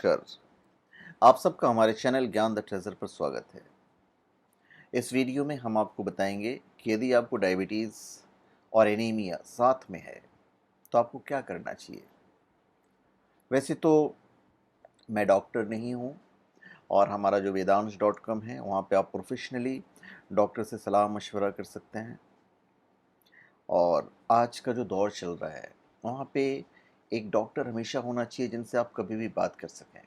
नमस्कार। आप सबका हमारे चैनल ज्ञान द ट्रेजर पर स्वागत है। इस वीडियो में हम आपको बताएंगे कि यदि आपको डायबिटीज़ और एनीमिया साथ में है तो आपको क्या करना चाहिए। वैसे तो मैं डॉक्टर नहीं हूँ और हमारा जो वेदांश.com है वहाँ पे आप प्रोफेशनली डॉक्टर से सलाह मशवरा कर सकते हैं। और आज का जो दौर चल रहा है वहाँ पे एक डॉक्टर हमेशा होना चाहिए जिनसे आप कभी भी बात कर सकें।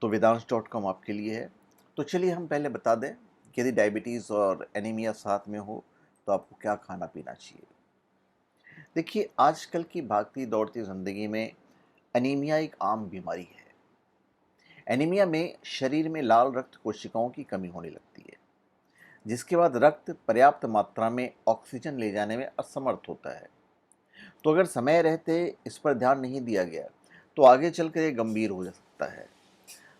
तो वेदांश.com आपके लिए है। तो चलिए हम पहले बता दें कि यदि डायबिटीज़ और एनीमिया साथ में हो तो आपको क्या खाना पीना चाहिए। देखिए, आजकल की भागती दौड़ती ज़िंदगी में एनीमिया एक आम बीमारी है। एनीमिया में शरीर में लाल रक्त कोशिकाओं की कमी होने लगती है, जिसके बाद रक्त पर्याप्त मात्रा में ऑक्सीजन ले जाने में असमर्थ होता है। तो अगर समय रहते इस पर ध्यान नहीं दिया गया तो आगे चलकर ये गंभीर हो सकता है।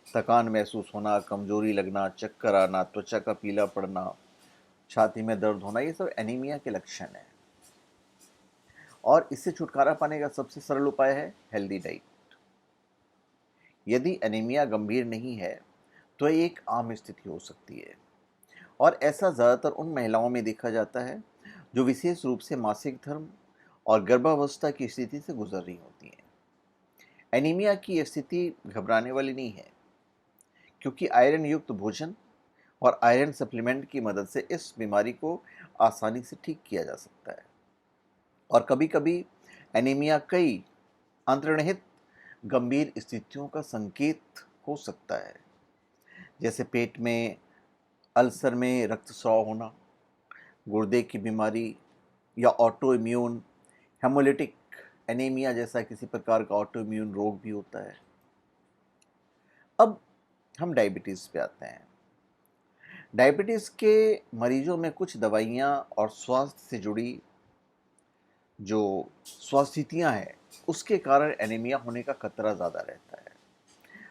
थकान महसूस होना, कमजोरी लगना, चक्कर आना, त्वचा का पीला पड़ना, छाती में दर्द होना, ये सब एनीमिया के लक्षण हैं। और इससे छुटकारा पाने का सबसे सरल उपाय है हेल्दी डाइट। यदि एनीमिया गंभीर नहीं है तो ये एक आम स्थिति हो सकती है और ऐसा ज़्यादातर उन महिलाओं में देखा जाता है जो विशेष रूप से मासिक धर्म और गर्भावस्था की स्थिति से गुजर रही होती हैं। एनीमिया की ये स्थिति घबराने वाली नहीं है, क्योंकि आयरन युक्त भोजन और आयरन सप्लीमेंट की मदद से इस बीमारी को आसानी से ठीक किया जा सकता है। और कभी कभी एनीमिया कई अंतर्निहित गंभीर स्थितियों का संकेत हो सकता है, जैसे पेट में अल्सर में रक्तस्राव होना, गुर्दे की बीमारी या ऑटो इम्यून हेमोलिटिक एनीमिया जैसा किसी प्रकार का ऑटो इम्यून रोग भी होता है। अब हम डायबिटीज़ पे आते हैं। डायबिटीज़ के मरीजों में कुछ दवाइयाँ और स्वास्थ्य से जुड़ी जो स्वास्थितियाँ हैं उसके कारण एनीमिया होने का खतरा ज़्यादा रहता है।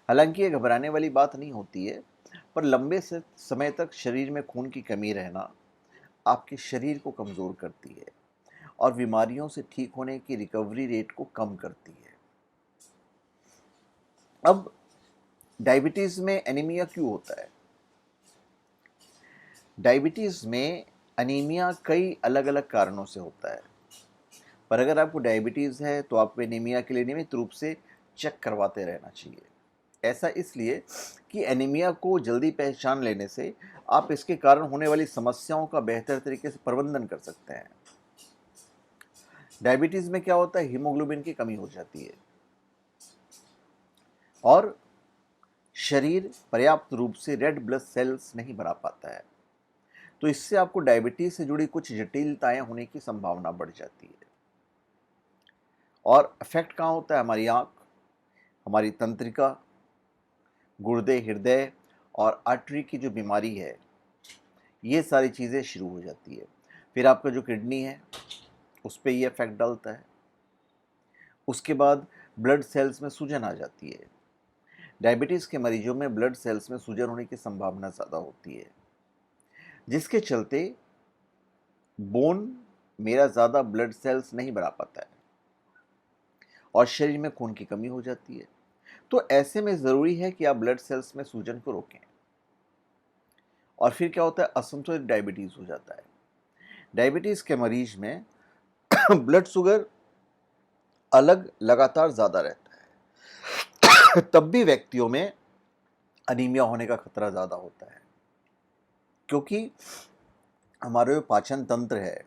हालांकि ये घबराने वाली बात नहीं होती है, पर लंबे से समय तक शरीर में खून की कमी रहना आपके शरीर को कमज़ोर करती है और बीमारियों से ठीक होने की रिकवरी रेट को कम करती है। अब डायबिटीज़ में एनीमिया क्यों होता है? डायबिटीज़ में एनीमिया कई अलग अलग कारणों से होता है, पर अगर आपको डायबिटीज़ है तो आपको एनीमिया के लिए नियमित रूप से चेक करवाते रहना चाहिए। ऐसा इसलिए कि एनीमिया को जल्दी पहचान लेने से आप इसके कारण होने वाली समस्याओं का बेहतर तरीके से प्रबंधन कर सकते हैं। डायबिटीज़ में क्या होता है, हीमोग्लोबिन की कमी हो जाती है और शरीर पर्याप्त रूप से रेड ब्लड सेल्स नहीं बना पाता है। तो इससे आपको डायबिटीज़ से जुड़ी कुछ जटिलताएं होने की संभावना बढ़ जाती है। और इफेक्ट कहाँ होता है? हमारी आँख, हमारी तंत्रिका, गुर्दे, हृदय और आर्टरी की जो बीमारी है, ये सारी चीज़ें शुरू हो जाती है। फिर आपका जो किडनी है उस पर ये इफेक्ट डालता है। उसके बाद ब्लड सेल्स में सूजन आ जाती है। डायबिटीज़ के मरीजों में ब्लड सेल्स में सूजन होने की संभावना ज़्यादा होती है, जिसके चलते बोन मेरा ज़्यादा ब्लड सेल्स नहीं बना पाता है और शरीर में खून की कमी हो जाती है। तो ऐसे में ज़रूरी है कि आप ब्लड सेल्स में सूजन को रोकें। और फिर क्या होता है, असंतुलित डायबिटीज़ हो जाता है। डायबिटीज़ के मरीज में ब्लड शुगर अलग लगातार ज़्यादा रहता है तब भी व्यक्तियों में अनीमिया होने का खतरा ज़्यादा होता है, क्योंकि हमारा जो पाचन तंत्र है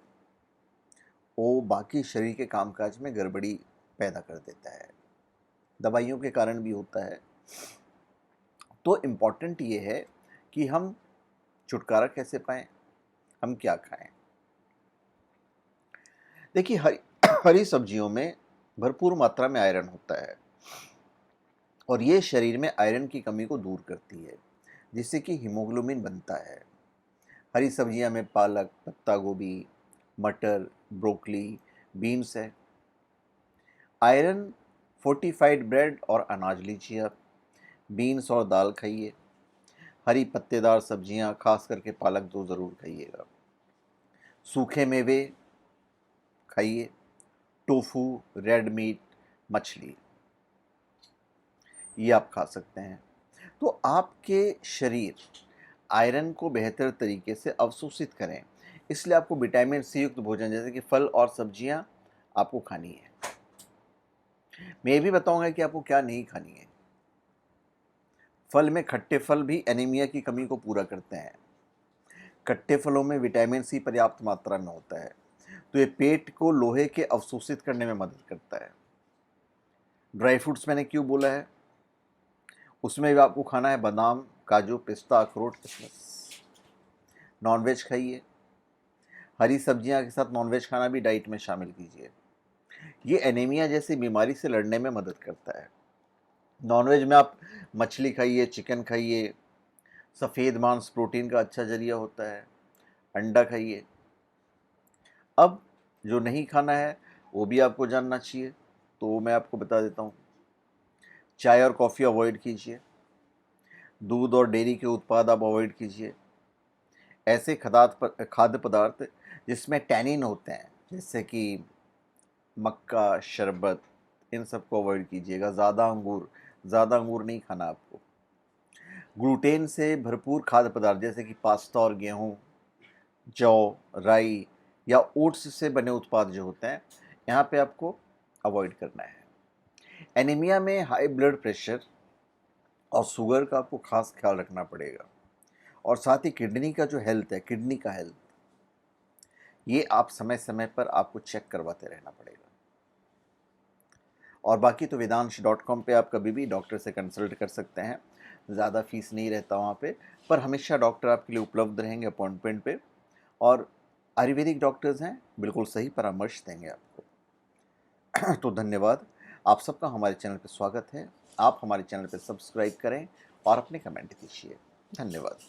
वो बाकी शरीर के कामकाज में गड़बड़ी पैदा कर देता है। दवाइयों के कारण भी होता है। तो इम्पॉर्टेंट ये है कि हम छुटकारा कैसे पाएं, हम क्या खाएं। देखिए, हरी सब्जियों में भरपूर मात्रा में आयरन होता है और ये शरीर में आयरन की कमी को दूर करती है, जिससे कि हीमोग्लोबिन बनता है। हरी सब्जियां में पालक, पत्ता गोभी, मटर, ब्रोकली, बीन्स है। आयरन फोर्टिफाइड ब्रेड और अनाज लीजिए आप। बीन्स और दाल खाइए। हरी पत्तेदार सब्जियां, खास करके पालक तो ज़रूर खाइएगा। सूखे मेवे खाइए। टोफू, रेड मीट, मछली। ये आप खा सकते हैं। तो आपके शरीर आयरन को बेहतर तरीके से अवशोषित करें, इसलिए आपको विटामिन सी युक्त भोजन जैसे कि फल और सब्जियां आपको खानी है। मैं ये भी बताऊंगा कि आपको क्या नहीं खानी है। फल में खट्टे फल भी एनीमिया की कमी को पूरा करते हैं। खट्टे फलों में विटामिन सी पर्याप्त मात्रा में होता है, तो ये पेट को लोहे के अवशोषित करने में मदद करता है। ड्राई फ्रूट्स मैंने क्यों बोला है, उसमें भी आपको खाना है बादाम, काजू, पिस्ता, अखरोट, किशमिश। नॉनवेज खाइए, हरी सब्जियां के साथ नॉनवेज खाना भी डाइट में शामिल कीजिए। ये एनीमिया जैसी बीमारी से लड़ने में मदद करता है। नॉनवेज में आप मछली खाइए, चिकन खाइए, सफ़ेद मांस प्रोटीन का अच्छा जरिया होता है। अंडा खाइए। अब जो नहीं खाना है वो भी आपको जानना चाहिए, तो मैं आपको बता देता हूँ। चाय और कॉफ़ी अवॉइड कीजिए। दूध और डेयरी के उत्पाद आप अवॉइड कीजिए। ऐसे खाद्य पदार्थ जिसमें टैनिन होते हैं, जैसे कि मक्का, शरबत, इन सबको अवॉइड कीजिएगा। ज़्यादा अंगूर नहीं खाना आपको। ग्लूटेन से भरपूर खाद्य पदार्थ जैसे कि पास्ता और गेहूँ, जौ, राई या ओट्स से बने उत्पाद जो होते हैं, यहाँ पे आपको अवॉइड करना है। एनीमिया में हाई ब्लड प्रेशर और शुगर का आपको खास ख्याल रखना पड़ेगा, और साथ ही किडनी का जो हेल्थ है, किडनी का हेल्थ, ये आप समय समय पर आपको चेक करवाते रहना पड़ेगा। और बाकी तो वेदांश.com पे आप कभी भी डॉक्टर से कंसल्ट कर सकते हैं। ज़्यादा फीस नहीं रहता वहाँ पे, पर हमेशा डॉक्टर आपके लिए उपलब्ध रहेंगे अपॉइंटमेंट पे, और आयुर्वेदिक डॉक्टर्स हैं, बिल्कुल सही परामर्श देंगे आपको। तो धन्यवाद। आप सबका हमारे चैनल पे स्वागत है। आप हमारे चैनल पे सब्सक्राइब करें और अपने कमेंट कीजिए। धन्यवाद।